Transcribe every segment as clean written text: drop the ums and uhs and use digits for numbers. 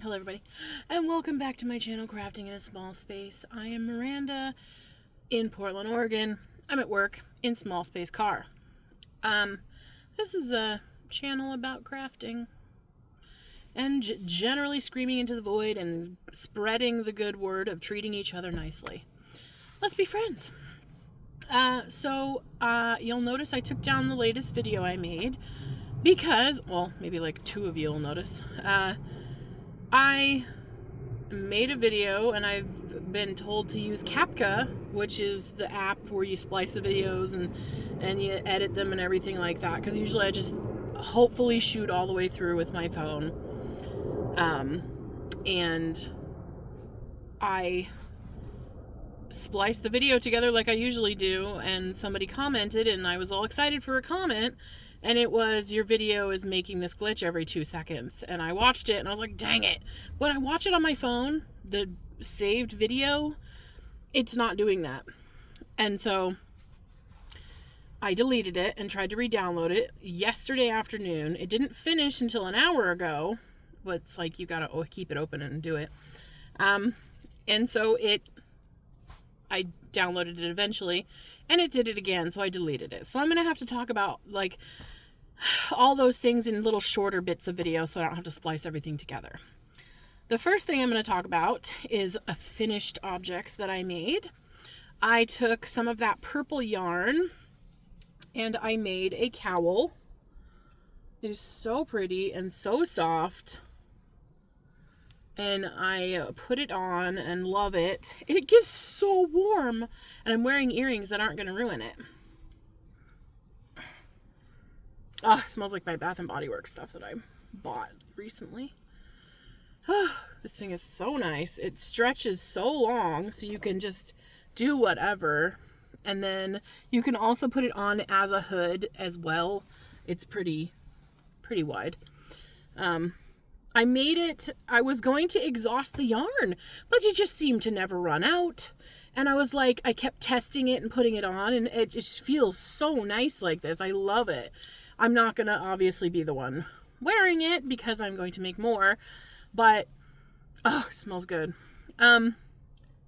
Hello everybody, and welcome back to my channel, Crafting in a Small Space. I am Miranda in Portland, Oregon. I'm at work in small space car. This is a channel about crafting and generally screaming into the void and spreading the good word of treating each other nicely. Let's be friends. You'll notice I took down the latest video I made because, well, maybe like two of you will notice. I made a video and I've been told to use Capka, which is the app where you splice the videos and you edit them and everything like that, because usually I just hopefully shoot all the way through with my phone. And I spliced the video together like I usually do, and somebody commented and I was all excited for a comment, and it was, your video is making this glitch every 2 seconds. And I watched it and I was like, dang it. When I watch it on my phone, the saved video, it's not doing that. And so I deleted it and tried to re-download it yesterday afternoon. It didn't finish until an hour ago, but it's like you gotta keep it open and do it. And so I downloaded it eventually, and it did it again, so I deleted it. So I'm gonna have to talk about like all those things in little shorter bits of video so I don't have to splice everything together. The first thing I'm going to talk about is a finished objects that I made. I took some of that purple yarn and I made a cowl. It is so pretty and so soft. And I put it on and love it. It gets so warm, and I'm wearing earrings that aren't going to ruin it. Oh, it smells like my Bath & Body Works stuff that I bought recently. Oh, this thing is so nice. It stretches so long so you can just do whatever. And then you can also put it on as a hood as well. It's pretty wide. I made it, I was going to exhaust the yarn, but it just seemed to never run out. And I was like, I kept testing it and putting it on, and it just feels so nice like this. I love it. I'm not going to obviously be the one wearing it because I'm going to make more, but oh, it smells good. So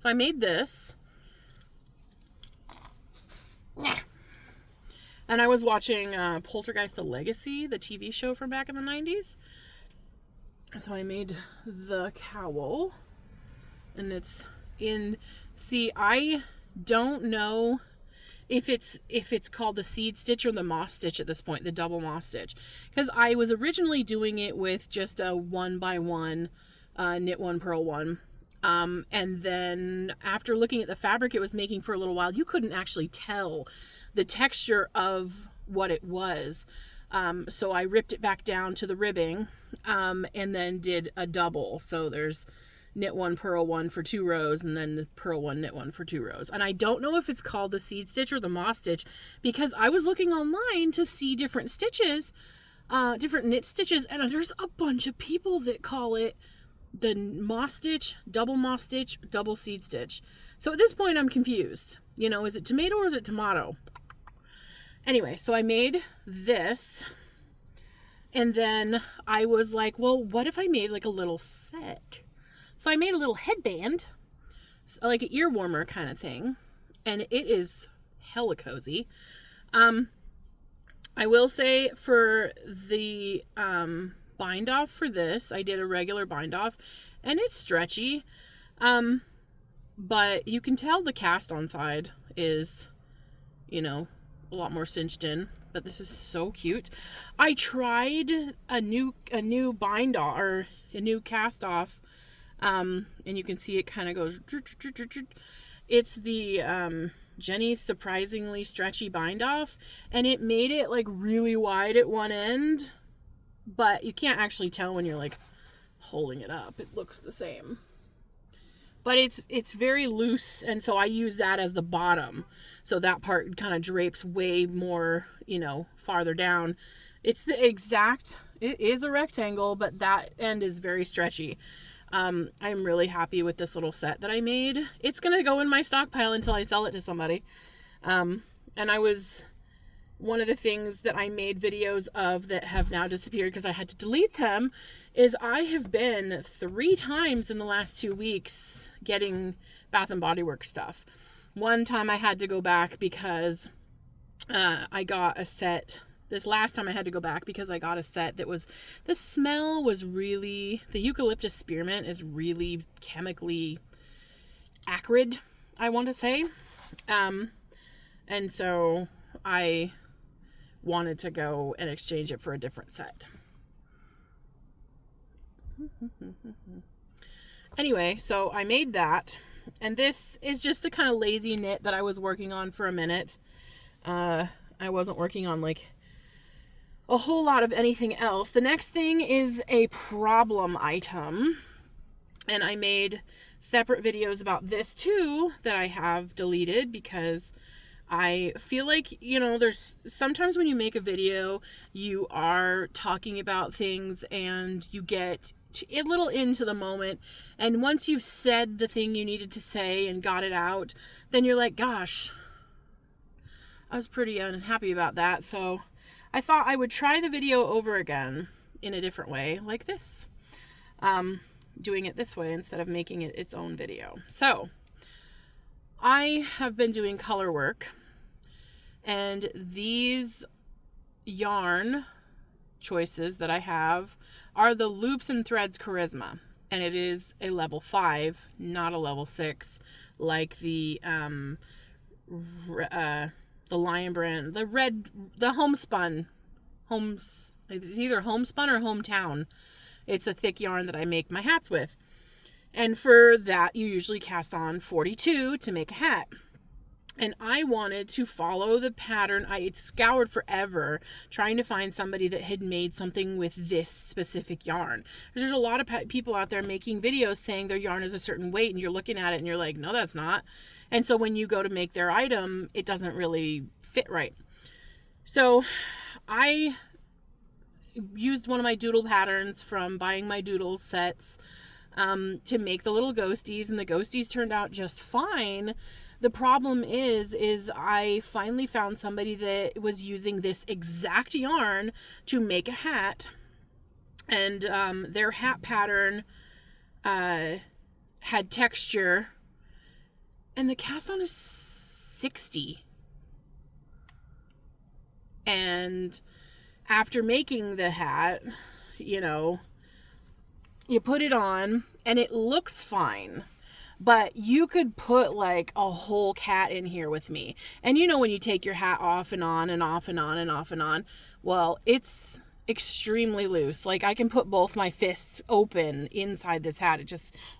I made this. And I was watching Poltergeist: The Legacy, the TV show from back in the 90s. So I made the cowl, and it's in, see, I don't know if it's called the seed stitch or the moss stitch at this point, the double moss stitch, because I was originally doing it with just a 1x1 knit one, purl one, and then after looking at the fabric it was making for a little while, you couldn't actually tell the texture of what it was. So I ripped it back down to the ribbing, and then did a double. So there's knit one, purl one for 2 rows, and then the purl one, knit one for 2 rows. And I don't know if it's called the seed stitch or the moss stitch, because I was looking online to see different stitches, different knit stitches, and there's a bunch of people that call it the moss stitch, double seed stitch. So at this point I'm confused. You know, is it tomato or is it tomato? Anyway, so I made this, and then I was like, well, what if I made like a little set? So I made a little headband, like an ear warmer kind of thing, and it is hella cozy. I will say for the bind off for this, I did a regular bind off, and it's stretchy, but you can tell the cast on side is, you know, a lot more cinched in, but this is so cute. I tried a new bind off, or a new cast off, and you can see it kind of goes, it's the Jenny's Surprisingly Stretchy bind off, and it made it like really wide at one end, but you can't actually tell when you're like holding it up. It looks the same, but it's very loose, and so I use that as the bottom, so that part kind of drapes way more, you know, farther down. It's the exact, it is a rectangle, but that end is very stretchy. I'm really happy with this little set that I made. It's gonna go in my stockpile until I sell it to somebody. And I was, one of the things that I made videos of that have now disappeared because I had to delete them is I have been 3 times in the last 2 weeks getting Bath and Body Works stuff. One time I had to go back because I got a set. This last time I had to go back because I got a set that was, the smell was really, the eucalyptus spearmint is really chemically acrid, I want to say. And so I wanted to go and exchange it for a different set. Anyway, so I made that, and this is just a kind of lazy knit that I was working on for a minute. I wasn't working on like a whole lot of anything else. The next thing is a problem item, and I made separate videos about this too that I have deleted because I feel like, you know, there's sometimes when you make a video, you are talking about things and you get a little into the moment, and once you've said the thing you needed to say and got it out, then you're like, gosh, I was pretty unhappy about that. So I thought I would try the video over again in a different way, like this, doing it this way instead of making it its own video. So I have been doing color work, and these yarn choices that I have are the Loops and Threads Charisma, and it is a level 5, not a level 6 like the Lion Brand, the homespun, it's either homespun or hometown. It's a thick yarn that I make my hats with, and for that you usually cast on 42 to make a hat. And I wanted to follow the pattern. I had scoured forever trying to find somebody that had made something with this specific yarn. There's a lot of people out there making videos saying their yarn is a certain weight, and you're looking at it and you're like, no, that's not. And so when you go to make their item, it doesn't really fit right. So I used one of my doodle patterns from buying my doodle sets to make the little ghosties, and the ghosties turned out just fine. The problem is I finally found somebody that was using this exact yarn to make a hat, and their hat pattern had texture, and the cast on is 60. And after making the hat, you know, you put it on and it looks fine. But you could put like a whole cat in here with me. And you know when you take your hat off and on and off and on and off and on, well, it's extremely loose. Like I can put both my fists open inside this hat.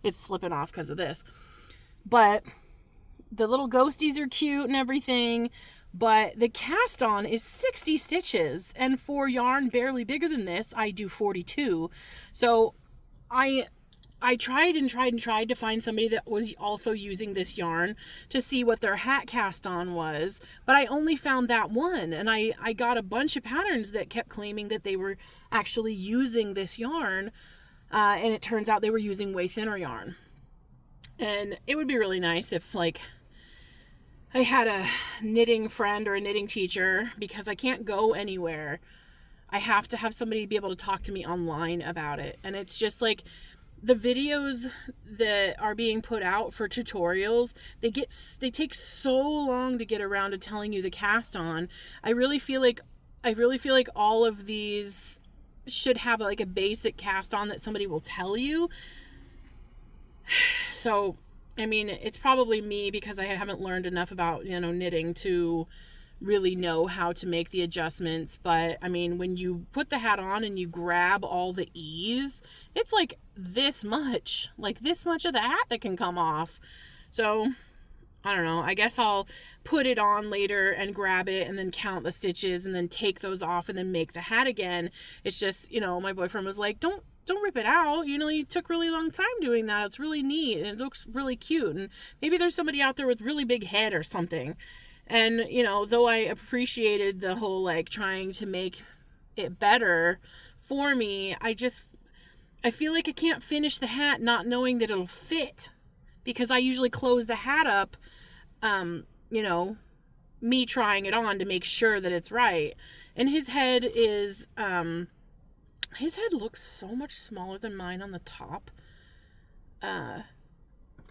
It's slipping off because of this. But the little ghosties are cute and everything. But the cast on is 60 stitches. And for yarn barely bigger than this, I do 42. So I tried to find somebody that was also using this yarn to see what their hat cast on was, but I only found that one, and I got a bunch of patterns that kept claiming that they were actually using this yarn, and it turns out they were using way thinner yarn. And it would be really nice if like I had a knitting friend or a knitting teacher, because I can't go anywhere. I have to have somebody be able to talk to me online about it, and it's just like the videos that are being put out for tutorials, they take so long to get around to telling you the cast on. I really feel like all of these should have like a basic cast on that somebody will tell you. So, I mean, it's probably me because I haven't learned enough about, you know, knitting to really know how to make the adjustments. But I mean, when you put the hat on and you grab all the ease, it's like this much of the hat that can come off. So I don't know, I guess I'll put it on later and grab it and then count the stitches and then take those off and then make the hat again. It's just, you know, my boyfriend was like, don't rip it out. You know, you took really long time doing that. It's really neat and it looks really cute. And maybe there's somebody out there with really big head or something. And, you know, though I appreciated the whole, like, trying to make it better for me, I feel like I can't finish the hat not knowing that it'll fit. Because I usually close the hat up, you know, me trying it on to make sure that it's right. And his head is his head looks so much smaller than mine on the top.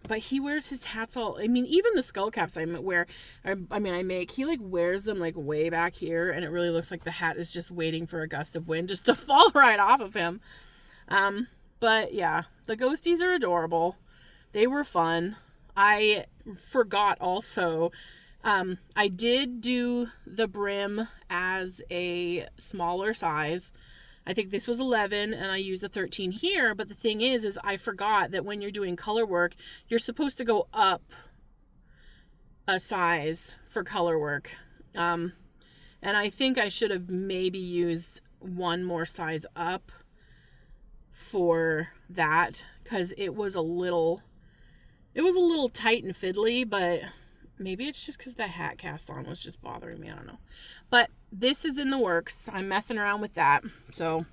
But he wears his hats all, I mean, even the skull caps I make, he like wears them like way back here, and it really looks like the hat is just waiting for a gust of wind just to fall right off of him. But yeah, the ghosties are adorable. They were fun. I forgot also, I did do the brim as a smaller size. I think this was 11 and I used the 13 here, but the thing is I forgot that when you're doing color work, you're supposed to go up a size for color work. And I think I should have maybe used one more size up for that, because it was a little tight and fiddly, but maybe it's just because the hat cast on was just bothering me. I don't know. But this is in the works. I'm messing around with that. So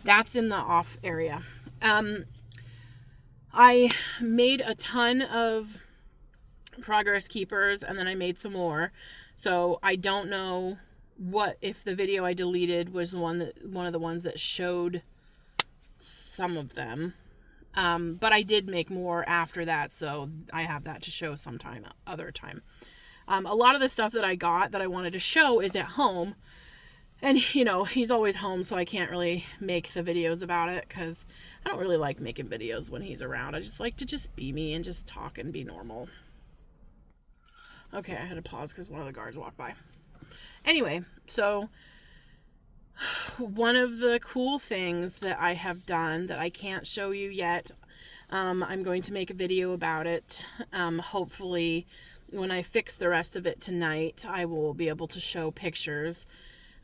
that's in the off area. I made a ton of progress keepers, and then I made some more. So I don't know if the video I deleted was one of the ones that showed some of them. But I did make more after that, so I have that to show sometime, other time. A lot of the stuff that I got that I wanted to show is at home. And, you know, he's always home, so I can't really make the videos about it, because I don't really like making videos when he's around. I just like to just be me and just talk and be normal. Okay, I had to pause because one of the guards walked by. Anyway, so one of the cool things that I have done that I can't show you yet, I'm going to make a video about it. Hopefully when I fix the rest of it tonight, I will be able to show pictures.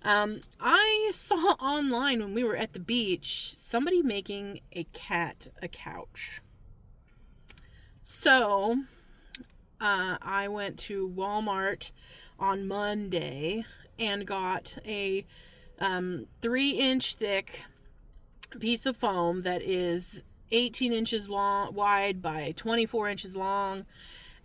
I saw online when we were at the beach, somebody making a cat a couch. So, I went to Walmart on Monday and got a 3-inch thick piece of foam that is 18 inches wide by 24 inches long,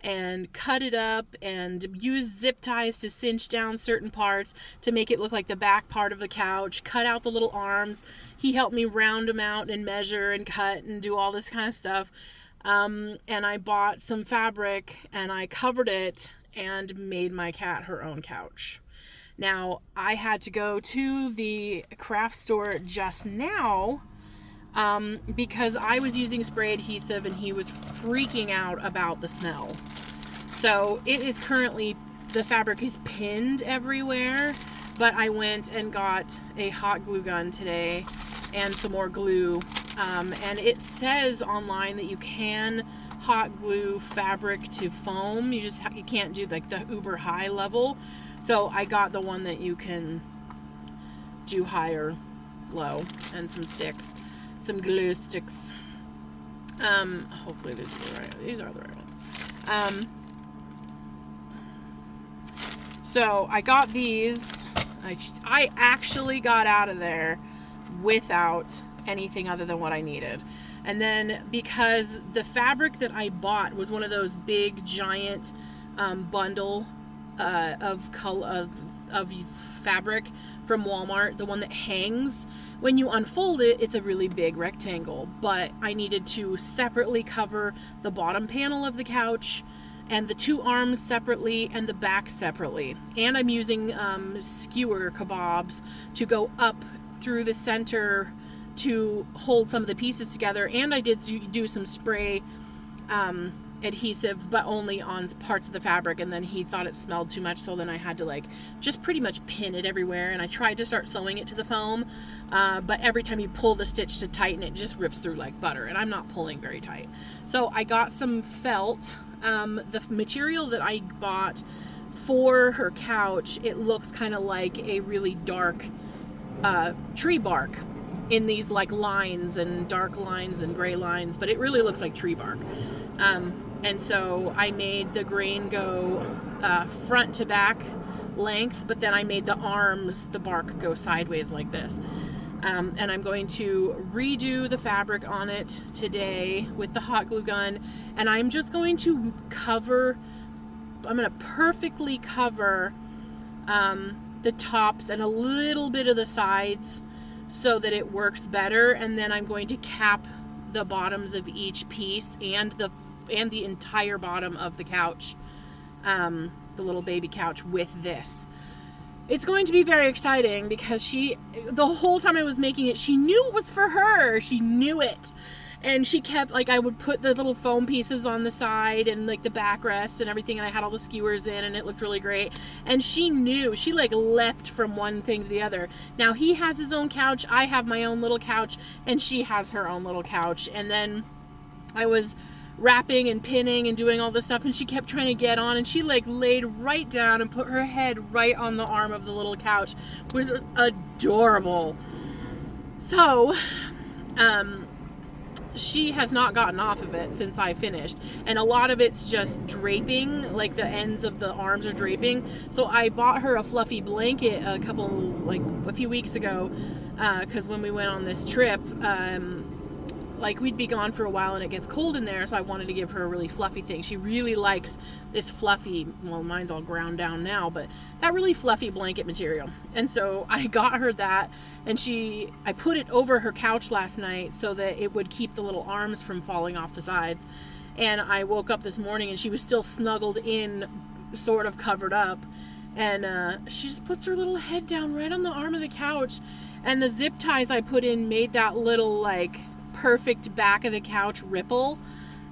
and cut it up and used zip ties to cinch down certain parts to make it look like the back part of the couch, cut out the little arms. He helped me round them out and measure and cut and do all this kind of stuff. And I bought some fabric and I covered it and made my cat her own couch. Now, I had to go to the craft store just now because I was using spray adhesive and he was freaking out about the smell. So it is currently, the fabric is pinned everywhere, but I went and got a hot glue gun today and some more glue. And it says online that you can hot glue fabric to foam. You can't do like the uber high level. So I got the one that you can do high or low, and some sticks, some glue sticks. Hopefully these are the right ones. So I got these. I actually got out of there without anything other than what I needed. And then because the fabric that I bought was one of those big giant bundle of fabric from Walmart, the one that hangs. When you unfold it, it's a really big rectangle, but I needed to separately cover the bottom panel of the couch and the two arms separately and the back separately. And I'm using skewer kebabs to go up through the center to hold some of the pieces together. And I did do some spray adhesive, but only on parts of the fabric, and then he thought it smelled too much, so then I had to like just pretty much pin it everywhere. And I tried to start sewing it to the foam, but every time you pull the stitch to tighten it, just rips through like butter, and I'm not pulling very tight. So I got some felt. The material that I bought for her couch, it looks kind of like a really dark tree bark in these like lines and dark lines and gray lines, but it really looks like tree bark. And so I made the grain go front to back length, but then I made the arms, the bark, go sideways like this. And I'm going to redo the fabric on it today with the hot glue gun, and I'm just going to I'm going to perfectly cover the tops and a little bit of the sides so that it works better. And then I'm going to cap the bottoms of each piece and the entire bottom of the couch, the little baby couch, with this. It's going to be very exciting because the whole time I was making it, she knew it was for her. She knew it. And she kept, like, I would put the little foam pieces on the side and, like, the backrest and everything, and I had all the skewers in, and it looked really great. And she knew. She, like, leapt from one thing to the other. Now, he has his own couch, I have my own little couch, and she has her own little couch. And then I was wrapping and pinning and doing all this stuff, and she kept trying to get on, and she, like, laid right down and put her head right on the arm of the little couch. It was adorable. So, she has not gotten off of it since I finished, and a lot of it's just draping, like the ends of the arms are draping. So I bought her a fluffy blanket a few weeks ago, because when we went on this trip, like, we'd be gone for a while and it gets cold in there, so I wanted to give her a really fluffy thing. She really likes this fluffy, well, mine's all ground down now, but that really fluffy blanket material. And so I got her that, and I put it over her couch last night so that it would keep the little arms from falling off the sides. And I woke up this morning and she was still snuggled in, sort of covered up, and she just puts her little head down right on the arm of the couch, and the zip ties I put in made that little, like, perfect back of the couch ripple.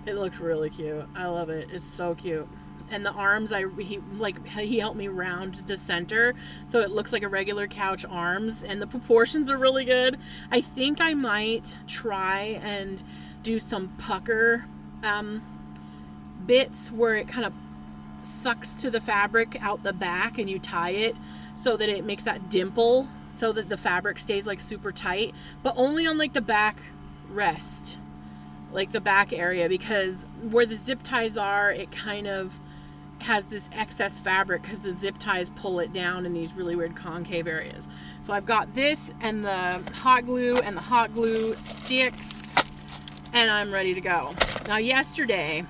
It looks really cute. I love it. It's so cute. And the arms, he helped me round the center so it looks like a regular couch arms, and the proportions are really good. I think I might try and do some pucker bits where it kind of sucks to the fabric out the back, and you tie it so that it makes that dimple so that the fabric stays, like, super tight, but only on, like, the back rest, like the back area, because where the zip ties are, it kind of has this excess fabric because the zip ties pull it down in these really weird concave areas. So I've got this and the hot glue and the hot glue sticks, and I'm ready to go. Now, yesterday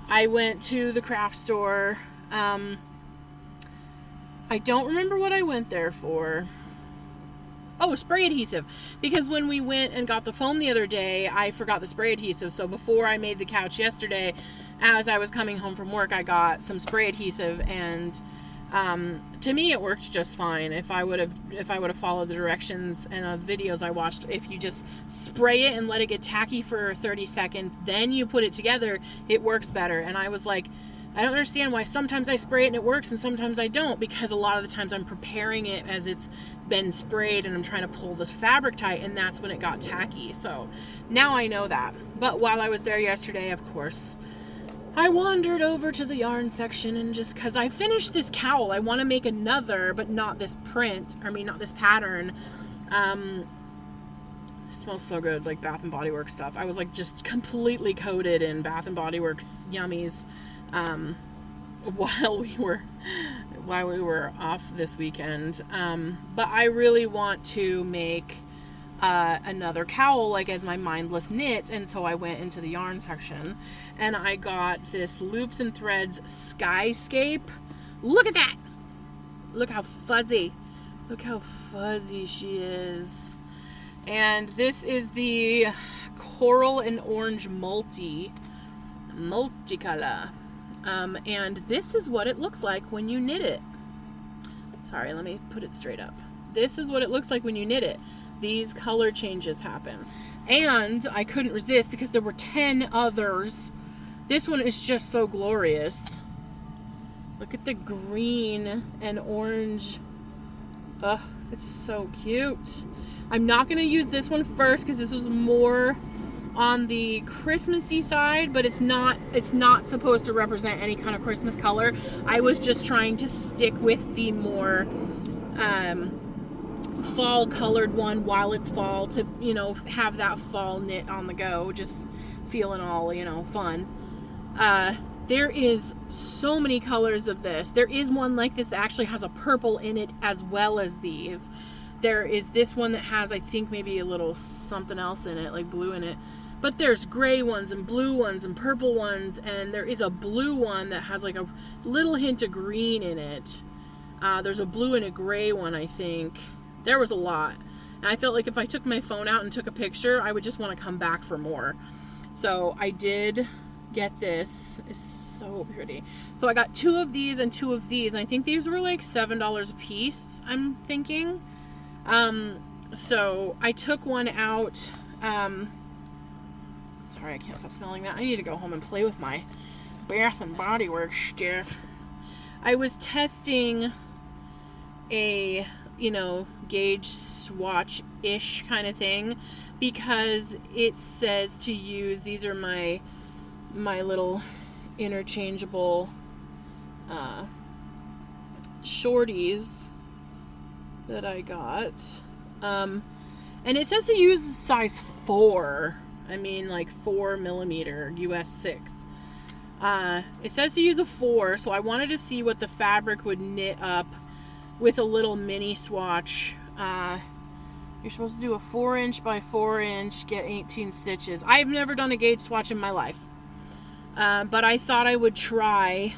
I went to the craft store. I don't remember what I went there for. Oh, spray adhesive. Because when we went and got the foam the other day, I forgot the spray adhesive. So before I made the couch yesterday, as I was coming home from work, I got some spray adhesive, and to me it worked just fine. If I would have followed the directions and the videos I watched, if you just spray it and let it get tacky for 30 seconds, then you put it together, it works better. And I was like, I don't understand why sometimes I spray it and it works and sometimes I don't, because a lot of the times I'm preparing it as it's been sprayed and I'm trying to pull this fabric tight, and that's when it got tacky. So now I know that. But while I was there yesterday, of course, I wandered over to the yarn section, and just because I finished this cowl, I want to make another, but not this not this pattern. It smells so good, like Bath and Body Works stuff. I was, like, just completely coated in Bath and Body Works yummies while we were off this weekend, but I really want to make another cowl, like, as my mindless knit. And so I went into the yarn section and I got this Loops and Threads Skyscape. Look at that, look how fuzzy she is. And this is the coral and orange multicolor. And this is what it looks like when you knit it. Sorry, let me put it straight up. This is what it looks like when you knit it. These color changes happen. And I couldn't resist because there were 10 others. This one is just so glorious. Look at the green and orange. Ugh, it's so cute. I'm not going to use this one first because this was more on the Christmassy side, but it's not supposed to represent any kind of Christmas color. I was just trying to stick with the more fall colored one while it's fall, to, you know, have that fall knit on the go, just feeling all, you know, fun. There is so many colors of this. There is one like this that actually has a purple in it as well as these. There is this one that has, I think, maybe a little something else in it, like blue in it. But there's gray ones and blue ones and purple ones, and there is a blue one that has like a little hint of green in it. There's a blue and a gray one, I think. There was a lot. And I felt like if I took my phone out and took a picture, I would just want to come back for more. So I did get this. It's so pretty. So I got 2 of these and 2 of these. And I think these were like $7 a piece, I'm thinking. So I took one out. Sorry, I can't stop smelling that. I need to go home and play with my Bath and Body Works stuff. I was testing a, you know, gauge swatch-ish kind of thing because it says to use, these are my little interchangeable shorties that I got. And it says to use size 4. I mean, like 4mm US 6. It says to use a 4, so I wanted to see what the fabric would knit up with a little mini swatch. You're supposed to do a 4" by 4", get 18 stitches. I've never done a gauge swatch in my life, but I thought I would try.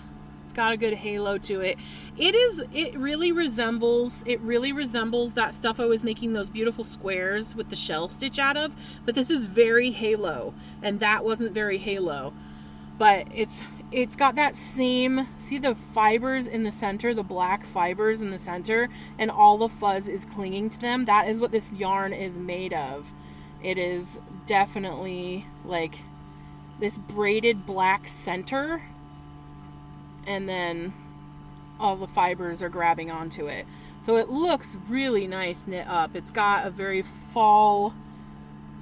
It's got a good halo to it. It really resembles that stuff I was making those beautiful squares with the shell stitch out of, but this is very halo, and that wasn't very halo. But it's got that same, see the fibers in the center, the black fibers in the center, and all the fuzz is clinging to them. That is what this yarn is made of. It is definitely like this braided black center, and then all the fibers are grabbing onto it. So it looks really nice knit up. It's got a very fall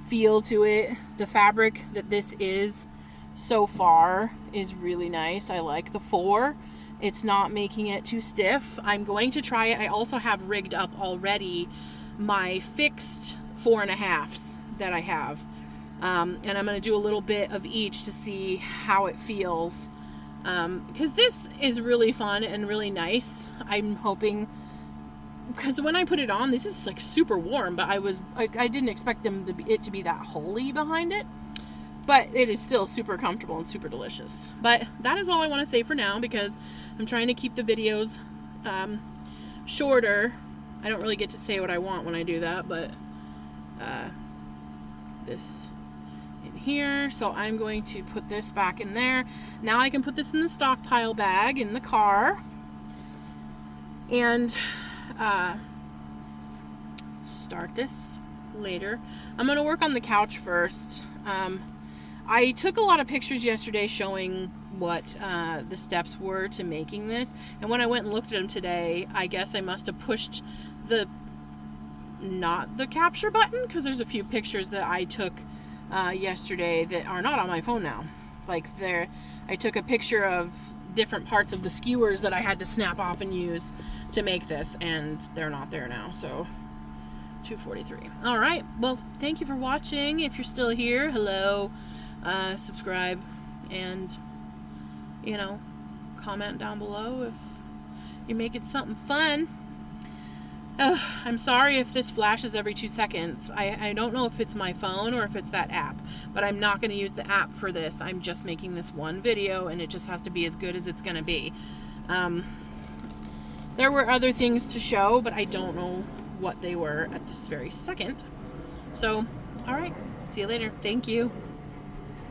feel to it. The fabric that this is so far is really nice. I like the 4. It's not making it too stiff. I'm going to try it. I also have rigged up already my fixed 4.5s that I have. And I'm going to do a little bit of each to see how it feels. Because this is really fun and really nice. I'm hoping, because when I put it on, this is like super warm, but I didn't expect it to be that holy behind it. But it is still super comfortable and super delicious. But that is all I want to say for now, because I'm trying to keep the videos shorter. I don't really get to say what I want when I do that, but this in here. So I'm going to put this back in there. Now I can put this in the stockpile bag in the car and start this later. I'm going to work on the couch first. I took a lot of pictures yesterday showing what the steps were to making this, and when I went and looked at them today, I guess I must have pushed not the capture button, because there's a few pictures that I took yesterday that are not on my phone now. Like I took a picture of different parts of the skewers that I had to snap off and use to make this, and they're not there now. So 2:43. All right, well, thank you for watching. If you're still here, hello. Subscribe, and you know, comment down below if you make it something fun. I'm sorry if this flashes every 2 seconds. I don't know if it's my phone or if it's that app, but I'm not going to use the app for this. I'm just making this one video, and it just has to be as good as it's going to be. There were other things to show, but I don't know what they were at this very second. So, all right, see you later. Thank you.